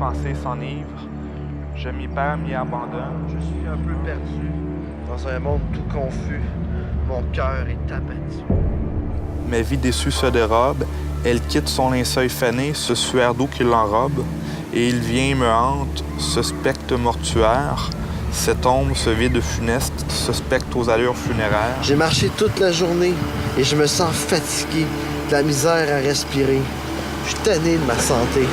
pensées s'enivrent. Je m'y perds, m'y abandonne. Je suis un peu perdu dans un monde tout confus. Mon cœur est abattu. Ma vie déçue se dérobe. Elle quitte son linceul fané, ce suaire d'eau qui l'enrobe. Et il vient me hante, ce spectre mortuaire. Cette ombre, ce vide funeste, ce spectre aux allures funéraires. J'ai marché toute la journée et je me sens fatigué, de la misère à respirer. Je suis tanné de ma santé.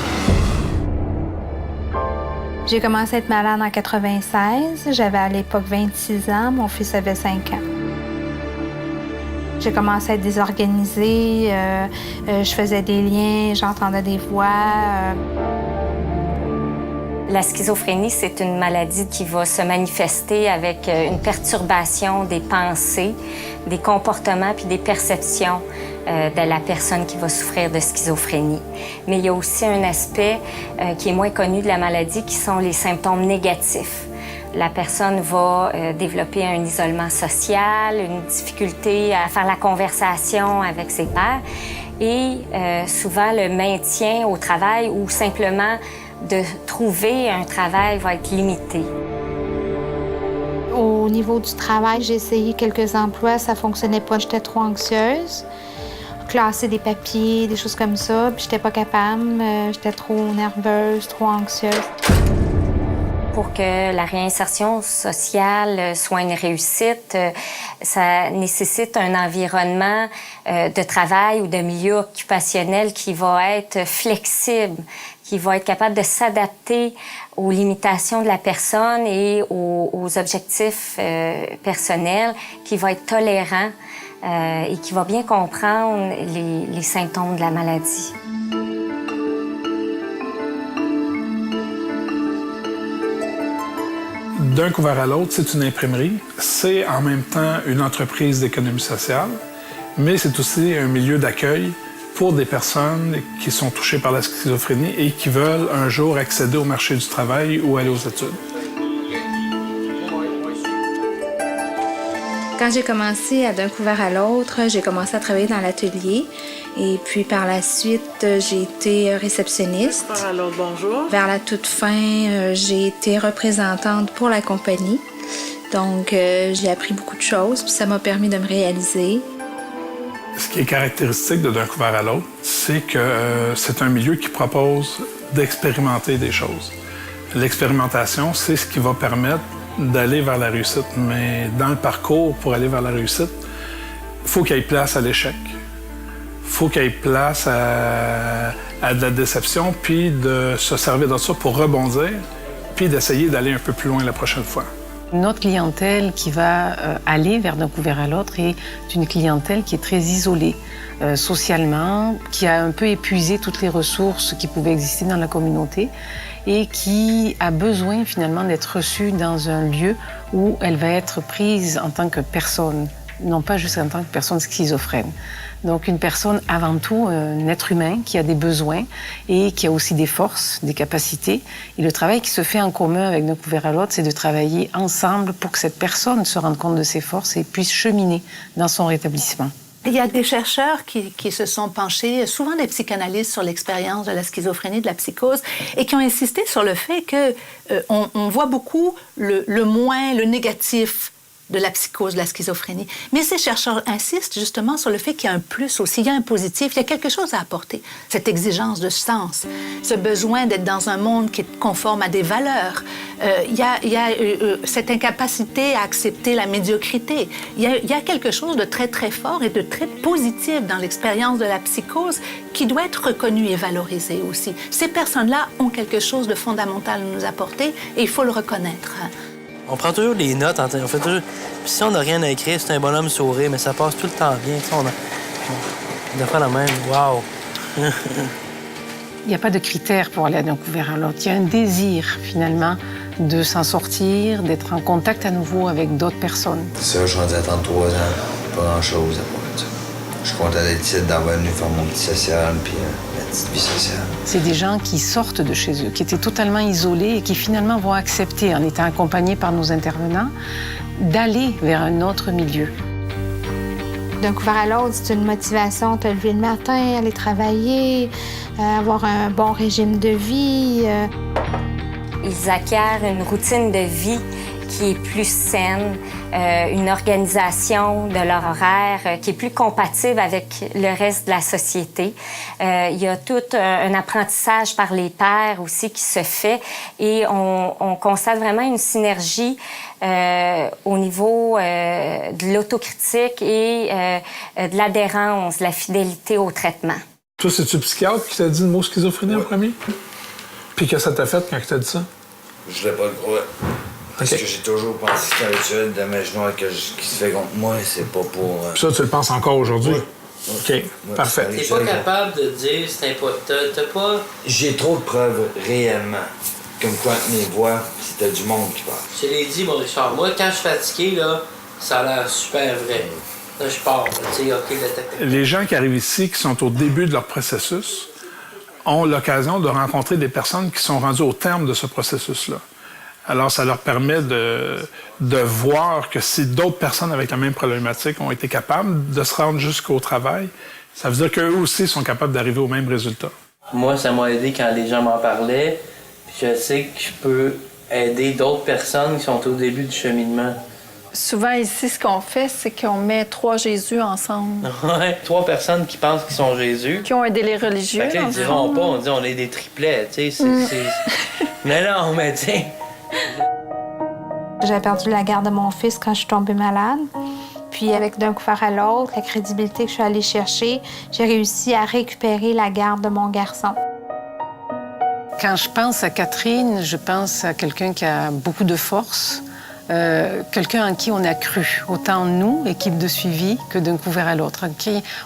J'ai commencé à être malade en 96. J'avais à l'époque 26 ans. Mon fils avait 5 ans. J'ai commencé à être désorganisée. Je faisais des liens, j'entendais des voix. La schizophrénie, c'est une maladie qui va se manifester avec une perturbation des pensées, des comportements puis des perceptions de la personne qui va souffrir de schizophrénie. Mais il y a aussi un aspect qui est moins connu de la maladie, qui sont les symptômes négatifs. La personne va développer un isolement social, une difficulté à faire la conversation avec ses pairs et souvent le maintien au travail ou simplement de trouver un travail va être limité. Au niveau du travail, j'ai essayé quelques emplois, ça fonctionnait pas, j'étais trop anxieuse. Classer des papiers, des choses comme ça, puis j'étais pas capable, j'étais trop nerveuse, trop anxieuse. Pour que la réinsertion sociale soit une réussite, ça nécessite un environnement de travail ou de milieu occupationnel qui va être flexible, qui va être capable de s'adapter aux limitations de la personne et aux objectifs personnels, qui va être tolérant et qui va bien comprendre les symptômes de la maladie. D'un couvert à l'autre, c'est une imprimerie. C'est en même temps une entreprise d'économie sociale, mais c'est aussi un milieu d'accueil pour des personnes qui sont touchées par la schizophrénie et qui veulent un jour accéder au marché du travail ou aller aux études. Quand j'ai commencé D'un couvert à l'autre, j'ai commencé à travailler dans l'atelier. Et puis par la suite, j'ai été réceptionniste. Alors, bonjour. Vers la toute fin, j'ai été représentante pour la compagnie. Donc, j'ai appris beaucoup de choses, puis ça m'a permis de me réaliser. Ce qui est caractéristique de D'un couvert à l'autre, c'est que c'est un milieu qui propose d'expérimenter des choses. L'expérimentation, c'est ce qui va permettre d'aller vers la réussite. Mais dans le parcours pour aller vers la réussite, il faut qu'il y ait place à l'échec. Il faut qu'il y ait place à de la déception, puis de se servir de ça pour rebondir, puis d'essayer d'aller un peu plus loin la prochaine fois. Notre clientèle qui va aller vers D'un couvert à l'autre est une clientèle qui est très isolée socialement, qui a un peu épuisé toutes les ressources qui pouvaient exister dans la communauté et qui a besoin finalement d'être reçue dans un lieu où elle va être prise en tant que personne, non pas juste en tant que personne schizophrène. Donc une personne avant tout, un être humain qui a des besoins et qui a aussi des forces, des capacités. Et le travail qui se fait en commun avec D'un couvert à l'autre, c'est de travailler ensemble pour que cette personne se rende compte de ses forces et puisse cheminer dans son rétablissement. Il y a des chercheurs qui se sont penchés, souvent des psychanalystes, sur l'expérience de la schizophrénie, de la psychose, et qui ont insisté sur le fait que on voit beaucoup le moins, le négatif de la psychose, de la schizophrénie. Mais ces chercheurs insistent justement sur le fait qu'il y a un plus aussi, il y a un positif, il y a quelque chose à apporter. Cette exigence de sens, ce besoin d'être dans un monde qui est conforme à des valeurs, il y a cette incapacité à accepter la médiocrité. Il y a quelque chose de très, très fort et de très positif dans l'expérience de la psychose qui doit être reconnu et valorisé aussi. Ces personnes-là ont quelque chose de fondamental à nous apporter et il faut le reconnaître. On prend toujours des notes, on fait toujours... Puis si on n'a rien à écrire, c'est un bonhomme sourire, mais ça passe tout le temps bien. On doit faire la même. Wow! Il n'y a pas de critères pour aller D'un couvert à l'autre. Il y a un désir, finalement, de s'en sortir, d'être en contact à nouveau avec d'autres personnes. Ça, je suis rendu à 33 ans. Pas grand-chose à part ça. Je suis content d'être ici, d'avoir venu faire mon petit social, puis la petite vie sociale. C'est des gens qui sortent de chez eux, qui étaient totalement isolés et qui finalement vont accepter, en étant accompagnés par nos intervenants, d'aller vers un autre milieu. D'un couvert à l'autre, c'est une motivation, te lever le matin, aller travailler, avoir un bon régime de vie. Ils acquièrent une routine de vie qui est plus saine, une organisation de leur horaire qui est plus compatible avec le reste de la société. Il y a tout un apprentissage par les pairs aussi qui se fait et on constate vraiment une synergie au niveau de l'autocritique et de l'adhérence, de la fidélité au traitement. Toi, c'est-tu le psychiatre qui t'a dit le mot schizophrénie en premier? Puis que ça t'a fait quand il t'a dit ça? Je voulais pas le croire. Parce que j'ai toujours pensé que c'était un rituel de magie noire qui se fait contre moi, c'est pas pour... Puis ça, tu le penses encore aujourd'hui? Oui. OK, parfait. T'es pas capable de dire c'est t'as pas... J'ai trop de preuves réellement. Comme quoi, mes voix, c'était du monde qui parle. Je te l'ai dit, mon Richard. Moi, quand je suis fatigué, là, ça a l'air super vrai. Là, je pars. Tu sais, OK, les gens qui arrivent ici, qui sont au début de leur processus, ont l'occasion de rencontrer des personnes qui sont rendues au terme de ce processus-là. Alors, ça leur permet de voir que si d'autres personnes avec la même problématique ont été capables de se rendre jusqu'au travail, ça veut dire qu'eux aussi sont capables d'arriver au même résultat. Moi, ça m'a aidé quand les gens m'en parlaient. Puis je sais que je peux aider d'autres personnes qui sont au début du cheminement. Souvent, ici, ce qu'on fait, c'est qu'on met 3 Jésus ensemble. Ouais, 3 personnes qui pensent qu'ils sont Jésus. Qui ont un délai religieux. Fait que là, ils diront pas, on dit on est des triplets, tu sais. Non, mais tu sais... J'ai perdu la garde de mon fils quand je suis tombée malade. Puis avec d'un couvert à l'autre, la crédibilité que je suis allée chercher, j'ai réussi à récupérer la garde de mon garçon. Quand je pense à Catherine, je pense à quelqu'un qui a beaucoup de force, quelqu'un en qui on a cru, autant nous, équipe de suivi, que d'un couvert à l'autre.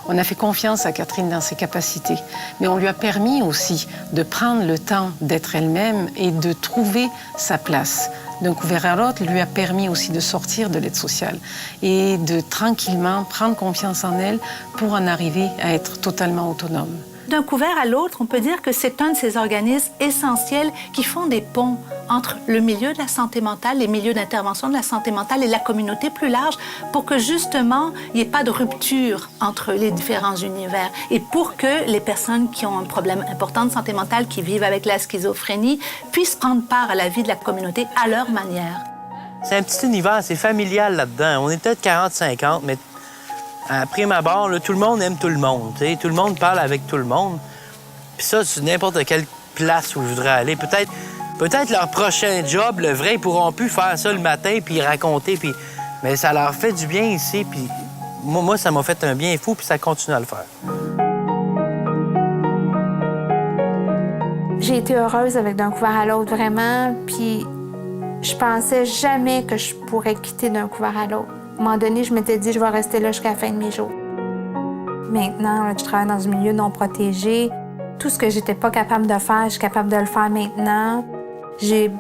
On a fait confiance à Catherine dans ses capacités. Mais on lui a permis aussi de prendre le temps d'être elle-même et de trouver sa place. D'un couvert à l'autre lui a permis aussi de sortir de l'aide sociale et de tranquillement prendre confiance en elle pour en arriver à être totalement autonome. D'un couvert à l'autre, on peut dire que c'est un de ces organismes essentiels qui font des ponts entre le milieu de la santé mentale, les milieux d'intervention de la santé mentale et la communauté plus large pour que, justement, il n'y ait pas de rupture entre les différents univers et pour que les personnes qui ont un problème important de santé mentale, qui vivent avec la schizophrénie, puissent prendre part à la vie de la communauté à leur manière. C'est un petit univers, c'est familial là-dedans. On est peut-être 40-50, mais à prime abord, là, tout le monde aime tout le monde. T'sais. Tout le monde parle avec tout le monde. Puis ça, c'est n'importe quelle place où je voudrais aller. Peut-être leur prochain job, le vrai, ils pourront plus faire ça le matin puis raconter. Puis... Mais ça leur fait du bien ici. Puis moi, ça m'a fait un bien fou, puis ça continue à le faire. J'ai été heureuse avec d'un couvert à l'autre, vraiment. Puis je pensais jamais que je pourrais quitter d'un couvert à l'autre. À un moment donné, je m'étais dit, je vais rester là jusqu'à la fin de mes jours. Maintenant, là, je travaille dans un milieu non protégé. Tout ce que j'étais pas capable de faire, je suis capable de le faire maintenant. J'ai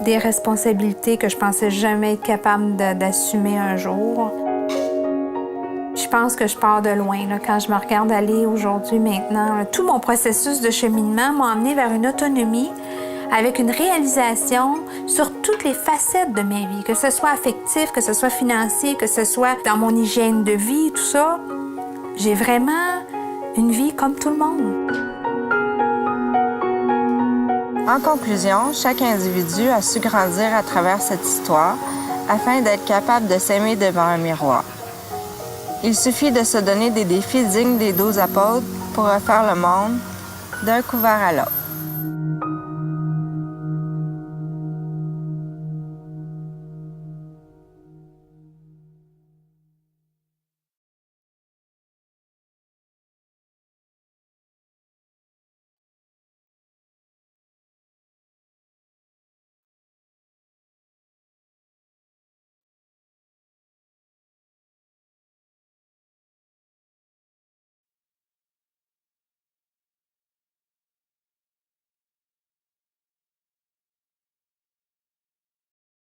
des responsabilités que je pensais jamais être capable d'assumer un jour. Je pense que je pars de loin. Là, quand je me regarde aller aujourd'hui, maintenant, là, tout mon processus de cheminement m'a emmené vers une autonomie avec une réalisation sur toutes les facettes de ma vie, que ce soit affectif, que ce soit financier, que ce soit dans mon hygiène de vie, tout ça. J'ai vraiment une vie comme tout le monde. En conclusion, chaque individu a su grandir à travers cette histoire afin d'être capable de s'aimer devant un miroir. Il suffit de se donner des défis dignes des 12 apôtres pour refaire le monde d'un couvert à l'autre.